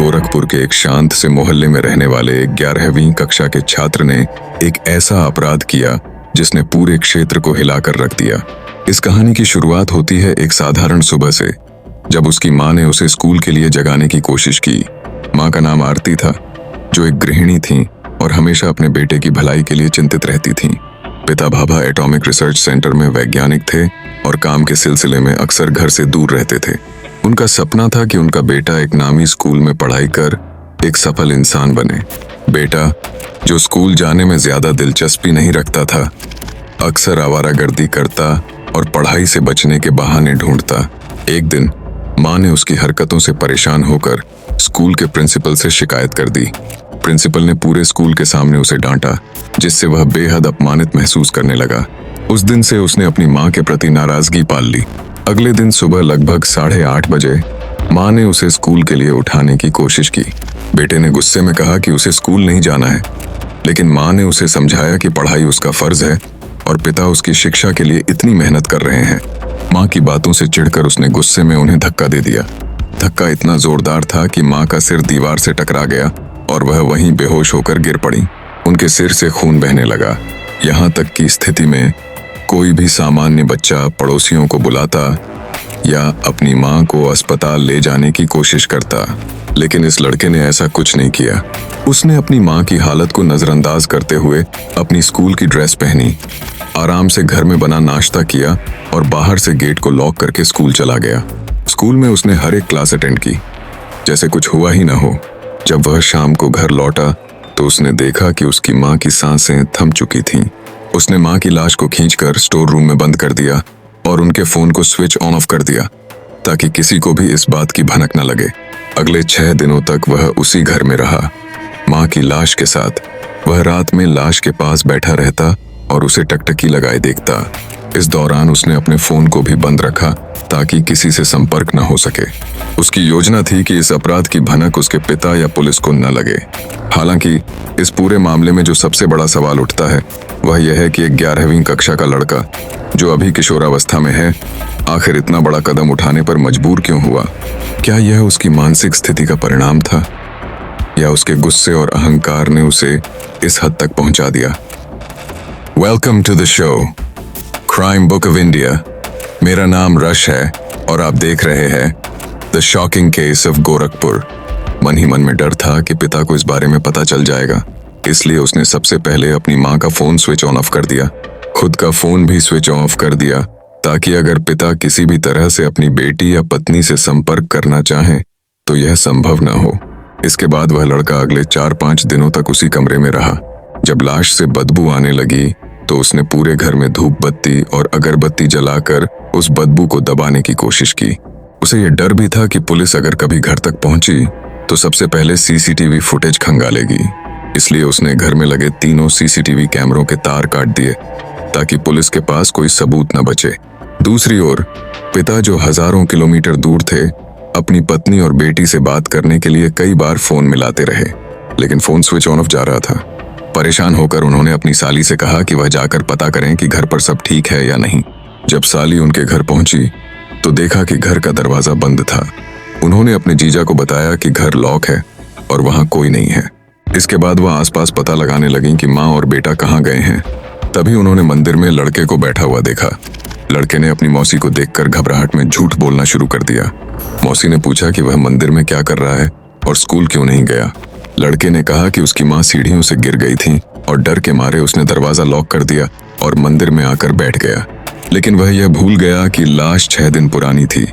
गोरखपुर के एक शांत से मोहल्ले में रहने वाले 11वीं कक्षा के छात्र ने एक ऐसा अपराध किया जिसने पूरे क्षेत्र को हिलाकर रख दिया। इस कहानी की शुरुआत होती है एक साधारण सुबह से, जब उसकी माँ ने उसे स्कूल के लिए जगाने की कोशिश की। माँ का नाम आरती था, जो एक गृहिणी थी और हमेशा अपने बेटे की भलाई के लिए चिंतित रहती थीं। पिता भाभा एटॉमिक रिसर्च सेंटर में वैज्ञानिक थे और काम के सिलसिले में अक्सर घर से दूर रहते थे। उनका सपना था कि उनका बेटा एक नामी स्कूल में पढ़ाई कर एक सफल इंसान बने। बेटा, जो स्कूल जाने में ज्यादा दिलचस्पी नहीं रखता था, अक्सर आवारागर्दी करता और पढ़ाई से बचने के बहाने ढूंढता। एक दिन माँ ने उसकी हरकतों से परेशान होकर स्कूल के प्रिंसिपल से शिकायत कर दी। प्रिंसिपल ने पूरे स्कूल के सामने उसे डांटा, जिससे वह बेहद अपमानित महसूस करने लगा। उस दिन से उसने अपनी माँ के प्रति नाराजगी पाल ली। अगले दिन सुबह लगभग 8:30 बजे माँ ने उसे स्कूल के लिए उठाने की कोशिश की। बेटे ने गुस्से में कहा कि उसे स्कूल नहीं जाना है, लेकिन माँ ने उसे समझाया कि पढ़ाई उसका फर्ज है और पिता उसकी शिक्षा के लिए इतनी मेहनत कर रहे हैं। माँ की बातों से चिढ़कर उसने गुस्से में उन्हें धक्का दे दिया। धक्का इतना जोरदार था कि माँ का सिर दीवार से टकरा गया और वह वहीं बेहोश होकर गिर पड़ी। उनके सिर से खून बहने लगा। यहाँ तक की स्थिति में कोई भी सामान्य बच्चा पड़ोसियों को बुलाता या अपनी माँ को अस्पताल ले जाने की कोशिश करता, लेकिन इस लड़के ने ऐसा कुछ नहीं किया। उसने अपनी माँ की हालत को नजरअंदाज करते हुए अपनी स्कूल की ड्रेस पहनी, आराम से घर में बना नाश्ता किया और बाहर से गेट को लॉक करके स्कूल चला गया। स्कूल में उसने हर एक क्लास अटेंड की, जैसे कुछ हुआ ही ना हो। जब वह शाम को घर लौटा तो उसने देखा कि उसकी माँ की सांसें थम चुकी थीं। उसने माँ की लाश को खींचकर स्टोर रूम में बंद कर दिया और उनके फोन को स्विच ऑन ऑफ कर दिया, ताकि किसी को भी इस बात की भनक न लगे। अगले 6 दिनों तक वह उसी घर में रहा, माँ की लाश के साथ। वह रात में लाश के पास बैठा रहता और उसे टकटकी लगाए देखता। इस दौरान उसने अपने फोन को भी बंद रखा ताकि किसी से संपर्क न हो सके। उसकी योजना थी कि इस अपराध की भनक उसके पिता या पुलिस को न लगे। हालांकि इस पूरे मामले में जो सबसे बड़ा सवाल उठता है वह यह है कि एक 11वीं कक्षा का लड़का, जो अभी किशोरावस्था में है, आखिर इतना बड़ा कदम उठाने पर मजबूर क्यों हुआ? क्या यह उसकी मानसिक स्थिति का परिणाम था, या उसके गुस्से और अहंकार ने उसे इस हद तक पहुंचा दिया? Welcome to the show crime book of India. मेरा नाम रश है और आप देख रहे हैं the shocking case of Gorakhpur. मन ही मन में डर था कि पिता को इस बारे में पता चल जाएगा, इसलिए उसने सबसे पहले अपनी माँ का फोन स्विच ऑन ऑफ कर दिया। खुद का फोन भी स्विच ऑफ कर दिया, ताकि अगर पिता किसी भी तरह से अपनी बेटी या पत्नी से संपर्क करना चाहें तो यह संभव न हो। इसके बाद वह लड़का अगले 4-5 दिनों तक उसी कमरे में रहा। जब लाश से बदबू आने लगी तो उसने पूरे घर में धूप बत्ती और अगरबत्ती जलाकर उस बदबू को दबाने की कोशिश की। उसे यह डर भी था कि पुलिस अगर कभी घर तक पहुंची तो सबसे पहले सीसीटीवी फुटेज खंगालेगी। इसलिए उसने घर में लगे 3 सीसीटीवी कैमरों के तार काट दिए, ताकि पुलिस के पास कोई सबूत न बचे। दूसरी ओर पिता, जो हजारों किलोमीटर दूर थे, अपनी पत्नी और बेटी से बात करने के लिए कई बार फोन मिलाते रहे, लेकिन फोन स्विच ऑन ऑफ जा रहा था। परेशान होकर उन्होंने अपनी साली से कहा कि वह जाकर पता करें कि घर पर सब ठीक है या नहीं। जब साली उनके घर पहुंची तो देखा कि घर का दरवाजा बंद था। उन्होंने अपने जीजा को बताया कि घर लॉक है और वहां कोई नहीं है। इसके बाद वह आसपास पता लगाने लगी कि माँ और बेटा कहाँ गए हैं। तभी उन्होंने मंदिर में लड़के को बैठा हुआ देखा। लड़के ने अपनी मौसी को देखकर घबराहट में झूठ बोलना शुरू कर दिया। मौसी ने पूछा कि वह मंदिर में क्या कर रहा है और स्कूल क्यों नहीं गया। लड़के ने कहा कि उसकी माँ सीढ़ियों से गिर गई थी और डर के मारे उसने दरवाजा लॉक कर दिया और मंदिर में आकर बैठ गया। लेकिन वह यह भूल गया कि लाश 6 दिन पुरानी थी,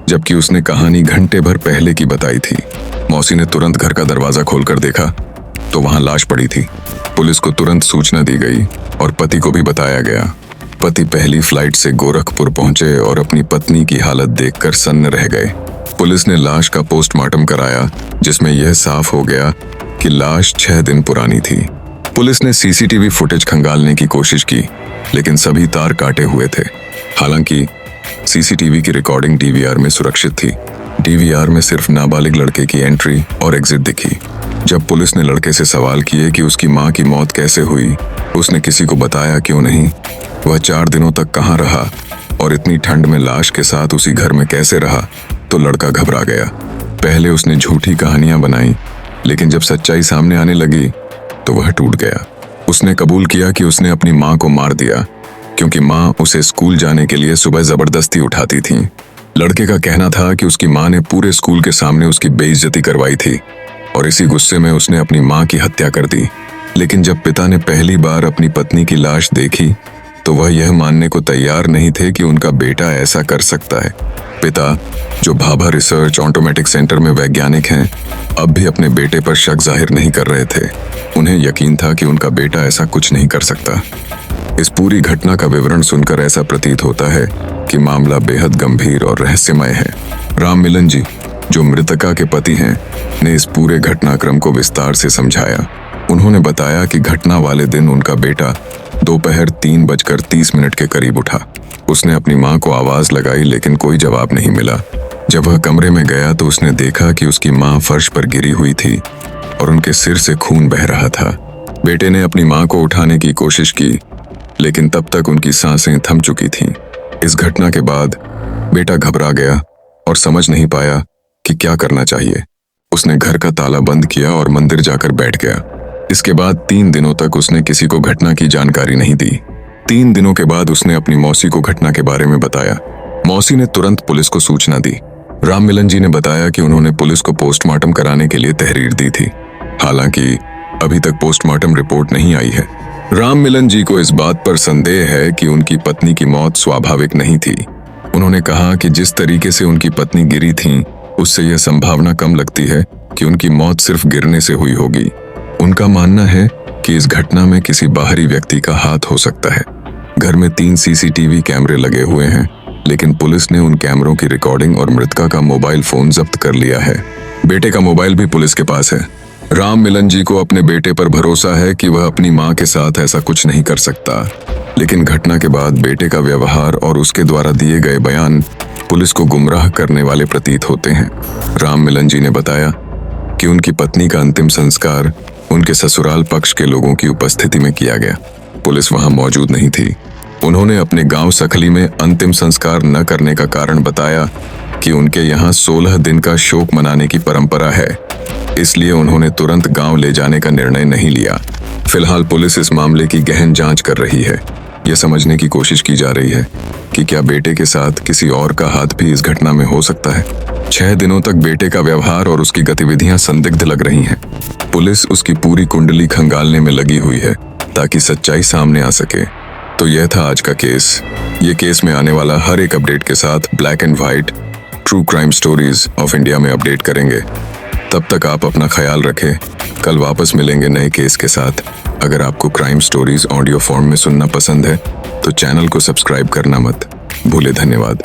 जबकि उसने कहानी घंटे भर पहले की बताई थी। मौसी ने तुरंत घर का दरवाजा खोलकर देखा तो वहां लाश पड़ी थी। पुलिस को तुरंत सूचना दी गई और पति को भी बताया गया। पति पहली फ्लाइट से गोरखपुर पहुंचे और अपनी पत्नी की हालत देखकर सन्न रह गए। पुलिस ने लाश का पोस्टमार्टम कराया, जिसमें यह साफ हो गया कि लाश 6 दिन पुरानी थी। पुलिस ने सीसीटीवी फुटेज खंगालने की कोशिश की, लेकिन सभी तार काटे हुए थे। हालांकि सीसीटीवी की रिकॉर्डिंग डीवीआर में सुरक्षित थी। डीवीआर में सिर्फ नाबालिग लड़के की एंट्री और एग्जिट दिखी। जब पुलिस ने लड़के से सवाल किए कि उसकी माँ की मौत कैसे हुई, उसने किसी को बताया क्यों नहीं। वह 4 दिनों तक कहाँ रहा और इतनी ठंड में लाश के साथ उसी घर में कैसे रहा, तो लड़का घबरा गया। पहले उसने झूठी कहानियां बनाई, लेकिन जब सच्चाई सामने आने लगी तो वह टूट गया। उसने कबूल किया कि उसने अपनी माँ को मार दिया, क्योंकि माँ उसे स्कूल जाने के लिए सुबह जबरदस्ती उठाती थी। लड़के का कहना था कि उसकी माँ ने पूरे स्कूल के सामने उसकी बेइज्जती करवाई थी और इसी गुस्से में उसने अपनी माँ की हत्या कर दी। लेकिन जब पिता ने पहली बार अपनी पत्नी की लाश देखी तो वह यह मानने को तैयार नहीं थे कि उनका बेटा ऐसा कर सकता है। पिता, जो भाभा रिसर्च ऑटोमेटिक सेंटर में वैज्ञानिक हैं, अब भी अपने बेटे पर शक जाहिर नहीं कर रहे थे। उन्हें यकीन था कि उनका बेटा ऐसा कुछ नहीं कर सकता। इस पूरी घटना का विवरण सुनकर ऐसा प्रतीत होता है कि मामला बेहद गंभीर और रहस्यमय है। राम मिलन जी, जो मृतका के पति हैं, ने इस पूरे घटनाक्रम को विस्तार से समझाया। उन्होंने बताया कि घटना वाले दिन उनका बेटा दोपहर 3:30 के करीब उठा। उसने अपनी माँ को आवाज लगाई, लेकिन कोई जवाब नहीं मिला। जब वह कमरे में गया तो उसने देखा कि उसकी माँ फर्श पर गिरी हुई थी और उनके सिर से खून बह रहा था। बेटे ने अपनी माँ को उठाने की कोशिश की, लेकिन तब तक उनकी सांसें थम चुकी थीं। इस घटना के बाद बेटा घबरा गया और समझ नहीं पाया कि क्या करना चाहिए। उसने घर का ताला बंद किया और मंदिर जाकर बैठ गया। इसके बाद 3 दिनों तक उसने किसी को घटना की जानकारी नहीं दी। 3 दिनों के बाद उसने अपनी मौसी को घटना के बारे में बताया। मौसी ने तुरंत पुलिस को सूचना दी। राम मिलन जी ने बताया कि उन्होंने पुलिस को पोस्टमार्टम कराने के लिए तहरीर दी थी। हालांकि अभी तक पोस्टमार्टम रिपोर्ट नहीं आई है। राम मिलन जी को इस बात पर संदेह है कि उनकी पत्नी की मौत स्वाभाविक नहीं थी। उन्होंने कहा कि जिस तरीके से उनकी पत्नी गिरी थी, उससे यह संभावना कम लगती है कि उनकी मौत सिर्फ गिरने से हुई होगी। उनका मानना है कि इस घटना में किसी बाहरी व्यक्ति का हाथ हो सकता है। घर में 3 सीसीटीवी कैमरे लगे हुए हैं, लेकिन पुलिस ने उन कैमरों की रिकॉर्डिंग और मृतका का मोबाइल फोन जब्त कर लिया है। बेटे का मोबाइल भी पुलिस के पास है। राम मिलन जी को अपने बेटे पर भरोसा है कि वह अपनी माँ के साथ ऐसा कुछ नहीं कर सकता, लेकिन घटना के बाद बेटे का व्यवहार और उसके द्वारा दिए गए बयान पुलिस को गुमराह करने वाले प्रतीत होते हैं। राम मिलन जी ने बताया कि उनकी पत्नी का अंतिम संस्कार उनके ससुराल पक्ष के लोगों की उपस्थिति में किया गया। पुलिस वहां मौजूद नहीं थी। उन्होंने अपने गांव सखली में अंतिम संस्कार न करने का कारण बताया कि उनके यहाँ 16 दिन का शोक मनाने की परंपरा है, इसलिए उन्होंने तुरंत गांव ले जाने का निर्णय नहीं लिया। फिलहाल पुलिस इस मामले की गहन जांच कर रही है। यह समझने की कोशिश की जा रही है कि क्या बेटे के साथ किसी और का हाथ भी इस घटना में हो सकता है। 6 दिनों तक बेटे का व्यवहार और उसकी गतिविधियां संदिग्ध लग रही हैं। पुलिस उसकी पूरी कुंडली खंगालने में लगी हुई है ताकि सच्चाई सामने आ सके। तो यह था आज का केस। ये केस में आने वाला हर एक अपडेट के साथ black and white true crime stories of India में अपडेट करेंगे। तब तक आप अपना ख्याल रखें। कल वापस मिलेंगे नए केस के साथ। अगर आपको क्राइम स्टोरीज ऑडियो फॉर्म में सुनना पसंद है तो चैनल को सब्सक्राइब करना मत भूले। धन्यवाद।